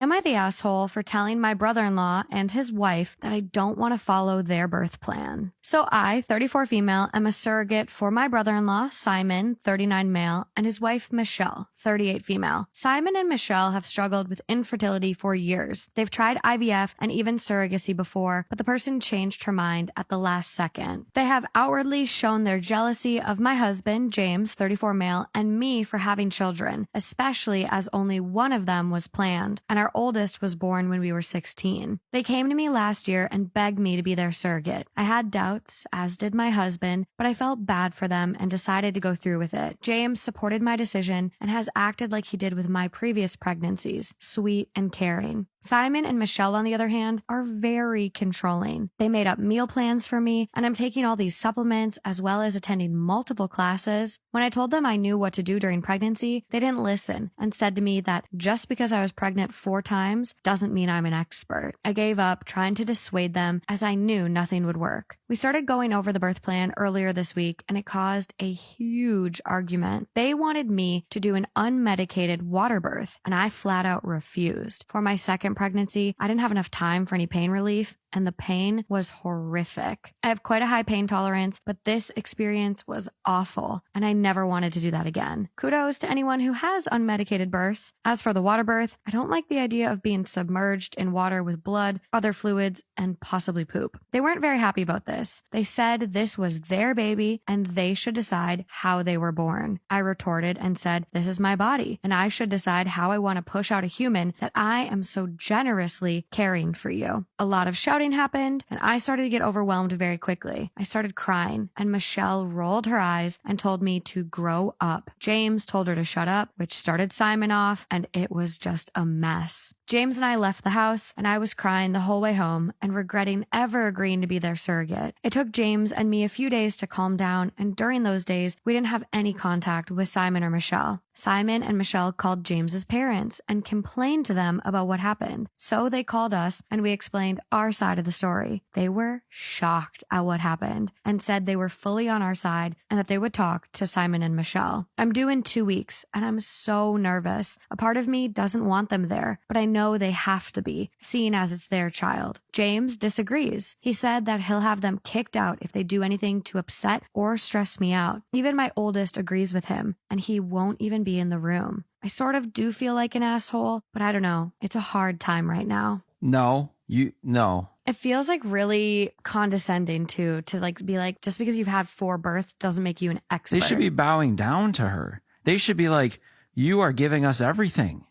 Am I the asshole for telling my brother-in-law and his wife that I don't want to follow their birth plan? So I, 34 female, am a surrogate for my brother-in-law, Simon, 39 male, and his wife, Michelle, 38 female. Simon and Michelle have struggled with infertility for years. They've tried IVF and even surrogacy before, but the person changed her mind at the last second. They have outwardly shown their jealousy of my husband, James, 34 male, and me for having children, especially as only one of them was planned, and our oldest was born when we were 16. They came to me last year and begged me to be their surrogate. I had doubts, as did my husband, but I felt bad for them and decided to go through with it. James supported my decision and has acted like he did with my previous pregnancies, sweet and caring. Simon and Michelle, on the other hand, are very controlling. They made up meal plans for me, and I'm taking all these supplements as well as attending multiple classes. When I told them I knew what to do during pregnancy, they didn't listen and said to me that just because I was pregnant 4 times doesn't mean I'm an expert. I gave up trying to dissuade them as I knew nothing would work. We started going over the birth plan earlier this week, and it caused a huge argument. They wanted me to do an unmedicated water birth, and I flat out refused. For my second pregnancy, I didn't have enough time for any pain relief, and the pain was horrific. I have quite a high pain tolerance, but this experience was awful, and I never wanted to do that again. Kudos to anyone who has unmedicated births. As for the water birth, I don't like the idea of being submerged in water with blood, other fluids, and possibly poop. They weren't very happy about this. They said this was their baby, and they should decide how they were born. I retorted and said, this is my body, and I should decide how I want to push out a human that I am so generously caring for you. A lot of shouting happened, and I started to get overwhelmed very quickly. I started crying, and Michelle rolled her eyes and told me to grow up. James told her to shut up, which started Simon off, and it was just a mess. James and I left the house, and I was crying the whole way home and regretting ever agreeing to be their surrogate. It took James and me a few days to calm down, and during those days, we didn't have any contact with Simon or Michelle. Simon and Michelle called James's parents and complained to them about what happened. So they called us, and we explained our side of the story. They were shocked at what happened and said they were fully on our side and that they would talk to Simon and Michelle. I'm due in 2 weeks, and I'm so nervous. A part of me doesn't want them there, but I know they have to be, seeing as it's their child. James disagrees. He said that he'll have them kicked out if they do anything to upset or stress me out. Even my oldest agrees with him, and he won't even be in the room. I sort of do feel like an asshole, but I don't know. It's a hard time right now. No. It feels like really condescending to like be like, just because you've had 4 births doesn't make you an expert. They should be bowing down to her. They should be like, you are giving us everything.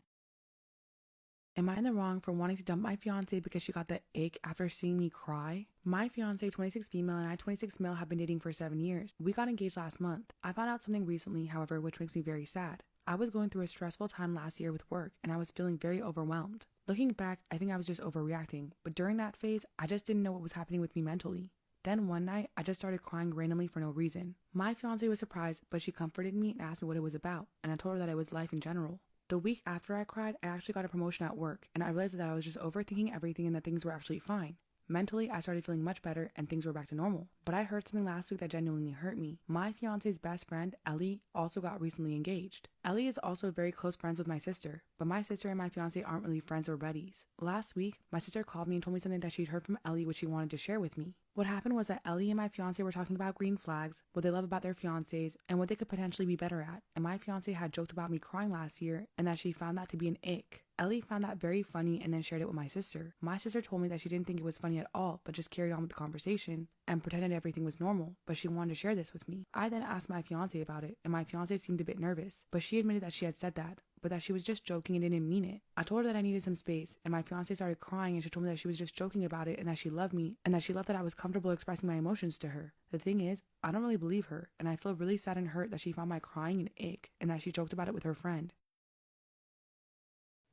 Am I in the wrong for wanting to dump my fiance because she got the ick after seeing me cry? My fiance, 26 female, and I, 26 male, have been dating for 7 years. We got engaged last month. I found out something recently, however, which makes me very sad. I was going through a stressful time last year with work, and I was feeling very overwhelmed. Looking back, I think I was just overreacting, but during that phase, I just didn't know what was happening with me mentally. Then one night, I just started crying randomly for no reason. My fiance was surprised, but she comforted me and asked me what it was about, and I told her that it was life in general. The week after I cried, I actually got a promotion at work, and I realized that I was just overthinking everything and that things were actually fine. Mentally, I started feeling much better and things were back to normal. But I heard something last week that genuinely hurt me. My fiance's best friend, Ellie, also got recently engaged. Ellie is also very close friends with my sister, but my sister and my fiance aren't really friends or buddies. Last week, my sister called me and told me something that she'd heard from Ellie which she wanted to share with me. What happened was that Ellie and my fiance were talking about green flags, what they love about their fiancés, and what they could potentially be better at. And my fiance had joked about me crying last year and that she found that to be an ick. Ellie found that very funny and then shared it with my sister. My sister told me that she didn't think it was funny at all, but just carried on with the conversation and pretended everything was normal, but she wanted to share this with me. I then asked my fiance about it, and my fiance seemed a bit nervous, but she admitted that she had said that, but that she was just joking and didn't mean it. I told her that I needed some space, and my fiance started crying, and she told me that she was just joking about it and that she loved me, and that she loved that I was comfortable expressing my emotions to her. The thing is, I don't really believe her, and I feel really sad and hurt that she found my crying an ick, and that she joked about it with her friend.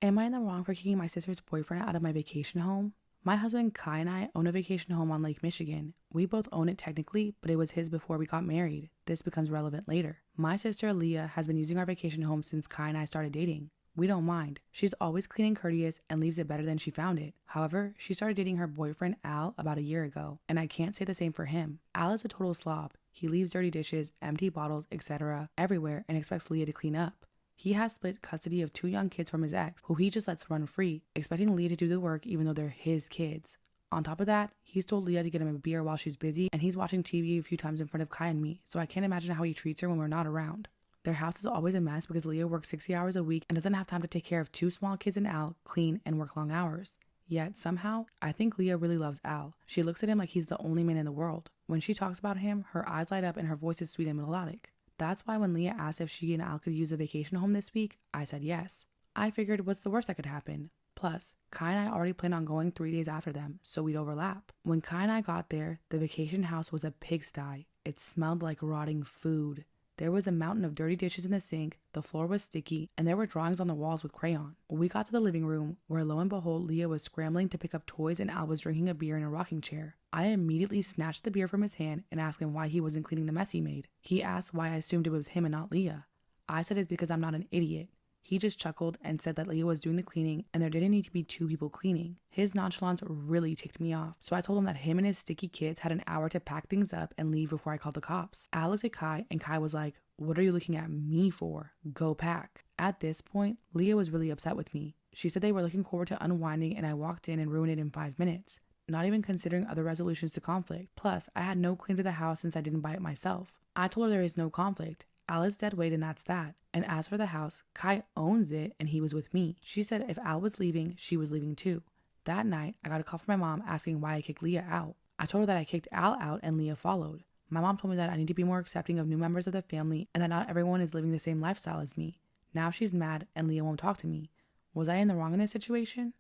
Am I in the wrong for kicking my sister's boyfriend out of my vacation home? My husband Kai and I own a vacation home on Lake Michigan. We both own it technically, but it was his before we got married. This becomes relevant later. My sister Leah has been using our vacation home since Kai and I started dating. We don't mind. She's always clean and courteous and leaves it better than she found it. However, she started dating her boyfriend Al about a year ago, and I can't say the same for him. Al is a total slob. He leaves dirty dishes, empty bottles, etc. everywhere and expects Leah to clean up. He has split custody of 2 young kids from his ex, who he just lets run free, expecting Leah to do the work even though they're his kids. On top of that, he's told Leah to get him a beer while she's busy, and he's watching TV a few times in front of Kai and me, so I can't imagine how he treats her when we're not around. Their house is always a mess because Leah works 60 hours a week and doesn't have time to take care of 2 small kids and Al, clean, and work long hours. Yet, somehow, I think Leah really loves Al. She looks at him like he's the only man in the world. When she talks about him, her eyes light up and her voice is sweet and melodic. That's why when Leah asked if she and Al could use a vacation home this week, I said yes. I figured what's the worst that could happen? Plus, Kai and I already planned on going 3 days after them, so we'd overlap. When Kai and I got there, the vacation house was a pigsty. It smelled like rotting food. There was a mountain of dirty dishes in the sink, the floor was sticky, and there were drawings on the walls with crayon. We got to the living room, where lo and behold, Leah was scrambling to pick up toys and Al was drinking a beer in a rocking chair. I immediately snatched the beer from his hand and asked him why he wasn't cleaning the mess he made. He asked why I assumed it was him and not Leah. I said it's because I'm not an idiot. He just chuckled and said that Leah was doing the cleaning and there didn't need to be 2 people cleaning. His nonchalance really ticked me off, so I told him that him and his sticky kids had an hour to pack things up and leave before I called the cops. I looked at Kai and Kai was like, "What are you looking at me for? Go pack." At this point, Leah was really upset with me. She said they were looking forward to unwinding and I walked in and ruined it in 5 minutes, not even considering other resolutions to conflict. Plus, I had no claim to the house since I didn't buy it myself. I told her there is no conflict. Al is dead weight and that's that. And as for the house, Kai owns it and he was with me. She said if Al was leaving, she was leaving too. That night, I got a call from my mom asking why I kicked Leah out. I told her that I kicked Al out and Leah followed. My mom told me that I need to be more accepting of new members of the family and that not everyone is living the same lifestyle as me. Now she's mad and Leah won't talk to me. Was I in the wrong in this situation?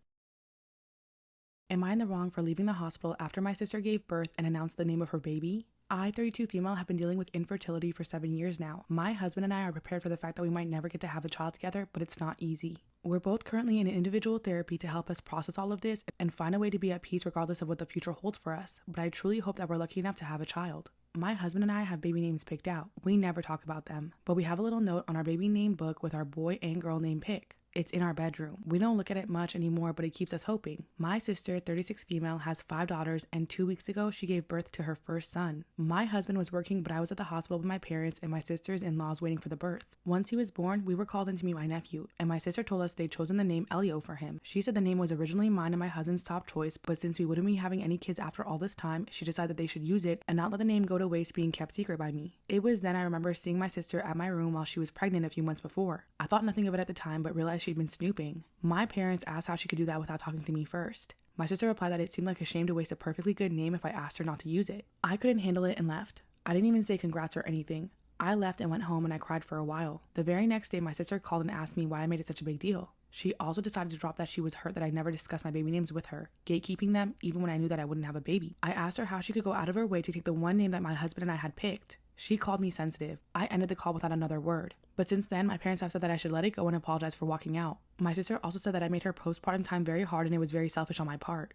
Am I in the wrong for leaving the hospital after my sister gave birth and announced the name of her baby? I, 32 female, have been dealing with infertility for 7 years now. My husband and I are prepared for the fact that we might never get to have a child together, but it's not easy. We're both currently in individual therapy to help us process all of this and find a way to be at peace regardless of what the future holds for us, but I truly hope that we're lucky enough to have a child. My husband and I have baby names picked out. We never talk about them, but we have a little note on our baby name book with our boy and girl name pick. It's in our bedroom. We don't look at it much anymore, but it keeps us hoping. My sister, 36 female, has 5 daughters, and 2 weeks ago, she gave birth to her first son. My husband was working, but I was at the hospital with my parents and my sisters-in-laws waiting for the birth. Once he was born, we were called in to meet my nephew, and my sister told us they'd chosen the name Elio for him. She said the name was originally mine and my husband's top choice, but since we wouldn't be having any kids after all this time, she decided they should use it and not let the name go to waste being kept secret by me. It was then I remember seeing my sister at my room while she was pregnant a few months before. I thought nothing of it at the time, but realized she'd been snooping. My parents asked how she could do that without talking to me first. My sister replied that it seemed like a shame to waste a perfectly good name if I asked her not to use it. I couldn't handle it and left. I didn't even say congrats or anything. I left and went home and I cried for a while. The very next day, my sister called and asked me why I made it such a big deal. She also decided to drop that she was hurt that I never discussed my baby names with her, gatekeeping them even when I knew that I wouldn't have a baby. I asked her how she could go out of her way to take the one name that my husband and I had picked. She called me sensitive. I ended the call without another word. But since then, my parents have said that I should let it go and apologize for walking out. My sister also said that I made her postpartum time very hard and it was very selfish on my part.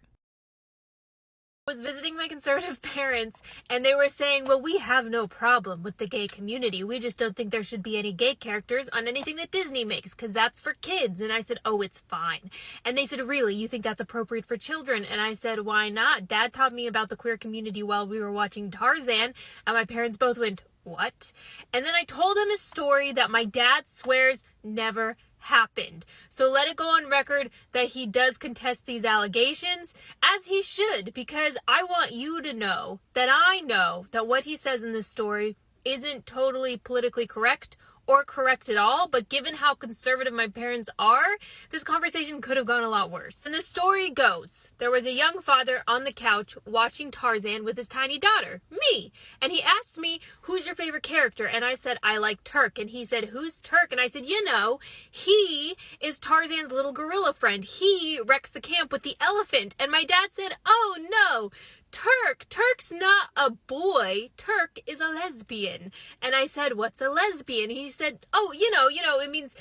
I was visiting my conservative parents and they were saying, well, we have no problem with the gay community. We just don't think there should be any gay characters on anything that Disney makes because that's for kids. And I said, oh, it's fine. And they said, really, you think that's appropriate for children? And I said, why not? Dad taught me about the queer community while we were watching Tarzan, and my parents both went, what? And then I told them a story that my dad swears never happened. So let it go on record that he does contest these allegations, as he should, because I want you to know that what he says in this story isn't totally politically correct or correct at all, but given how conservative my parents are, this conversation could have gone a lot worse. And the story goes, there was a young father on the couch watching Tarzan with his tiny daughter, me, and he asked me, who's your favorite character? And I said, I like Turk. And he said, who's Turk? And I said, you know, he is Tarzan's little gorilla friend. He wrecks the camp with the elephant. And my dad said, oh no, Turk's not a boy. Turk is a lesbian. And I said, what's a lesbian? He said, oh, it means,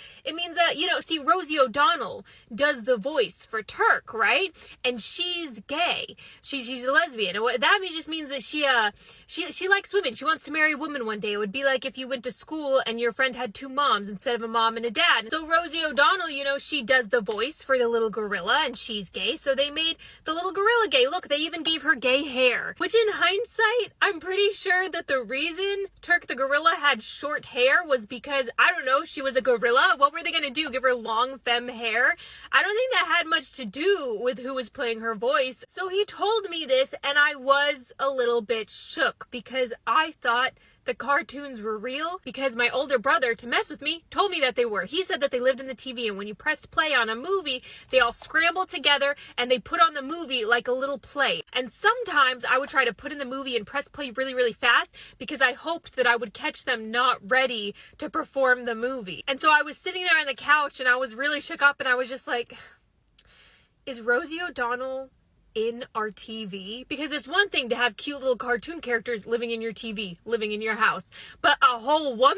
see, Rosie O'Donnell does the voice for Turk, right? And she's gay. She's a lesbian. And what that just means that she likes women. She wants to marry a woman one day. It would be like if you went to school and your friend had 2 moms instead of a mom and a dad. So Rosie O'Donnell, she does the voice for the little gorilla and she's gay. So they made the little gorilla gay. Look, they even gave her gay hair. Which in hindsight, I'm pretty sure that the reason Turk the gorilla had short hair was because, I don't know, she was a gorilla. What were they gonna do? Give her long femme hair? I don't think that had much to do with who was playing her voice. So he told me this and I was a little bit shook because I thought the cartoons were real, because my older brother, to mess with me, told me that they were. He said that they lived in the TV, and when you pressed play on a movie, they all scrambled together and they put on the movie like a little play. And sometimes I would try to put in the movie and press play really, really fast because I hoped that I would catch them not ready to perform the movie. And so I was sitting there on the couch and I was really shook up and I was just like, is Rosie O'Donnell in our TV? Because it's one thing to have cute little cartoon characters living in your TV, living in your house, but a whole woman?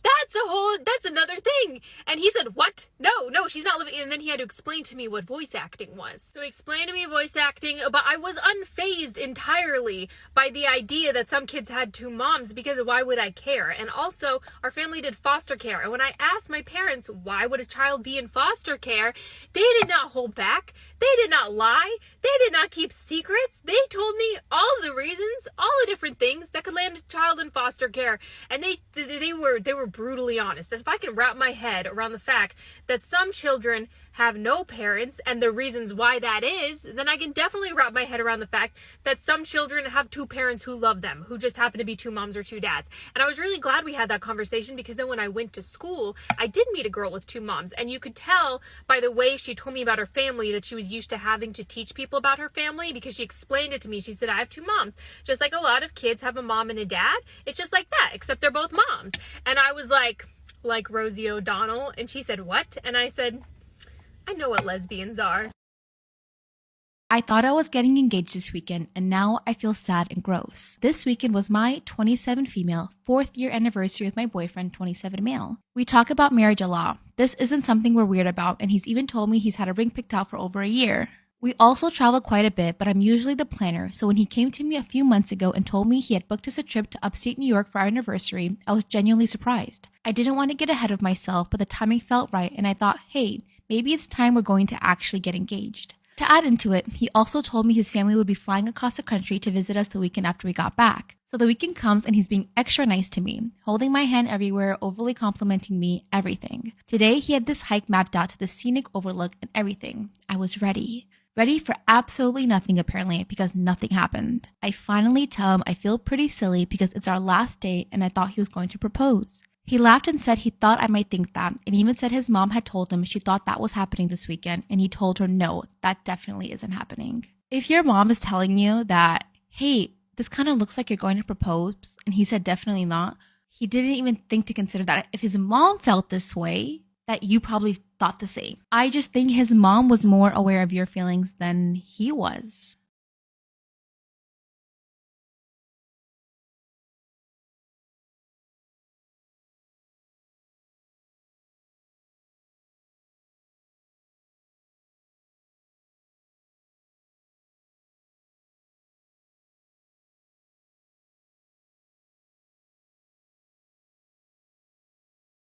That's another thing. And he said, what? No, she's not living. And then he had to explain to me what voice acting was. So he explained to me voice acting, but I was unfazed entirely by the idea that some kids had two moms, because why would I care? And also, our family did foster care. And when I asked my parents, why would a child be in foster care? They did not hold back. They did not lie. They did not keep secrets. They told me all the reasons, all the different things that could land a child in foster care. And they were brutally honest. And if I can wrap my head around the fact that some children have no parents and the reasons why that is, then I can definitely wrap my head around the fact that some children have two parents who love them, who just happen to be two moms or two dads. And I was really glad we had that conversation, because then when I went to school, I did meet a girl with two moms, and you could tell by the way she told me about her family that she was used to having to teach people about her family, because she explained it to me. She said, I have two moms. Just like a lot of kids have a mom and a dad, it's just like that, except they're both moms. And I was like Rosie O'Donnell. And she said, what? And I said, I know what lesbians are. I thought I was getting engaged this weekend, and now I feel sad and gross. This weekend was my 27 female, 4th year anniversary with my boyfriend, 27 male. We talk about marriage a lot. This isn't something we're weird about, and he's even told me he's had a ring picked out for over a year. We also travel quite a bit, but I'm usually the planner, so when he came to me a few months ago and told me he had booked us a trip to upstate New York for our anniversary, I was genuinely surprised. I didn't want to get ahead of myself, but the timing felt right, and I thought, hey, maybe it's time we're going to actually get engaged. To add into it, he also told me his family would be flying across the country to visit us the weekend after we got back. So the weekend comes and he's being extra nice to me, holding my hand everywhere, overly complimenting me, everything. Today he had this hike mapped out to the scenic overlook and everything. I was ready. Ready for absolutely nothing apparently, because nothing happened. I finally tell him I feel pretty silly because it's our last date and I thought he was going to propose. He laughed and said he thought I might think that, and even said his mom had told him she thought that was happening this weekend, and he told her no, that definitely isn't happening. If your mom is telling you that, hey, this kind of looks like you're going to propose, and he said definitely not, he didn't even think to consider that if his mom felt this way, that you probably thought the same. I just think his mom was more aware of your feelings than he was.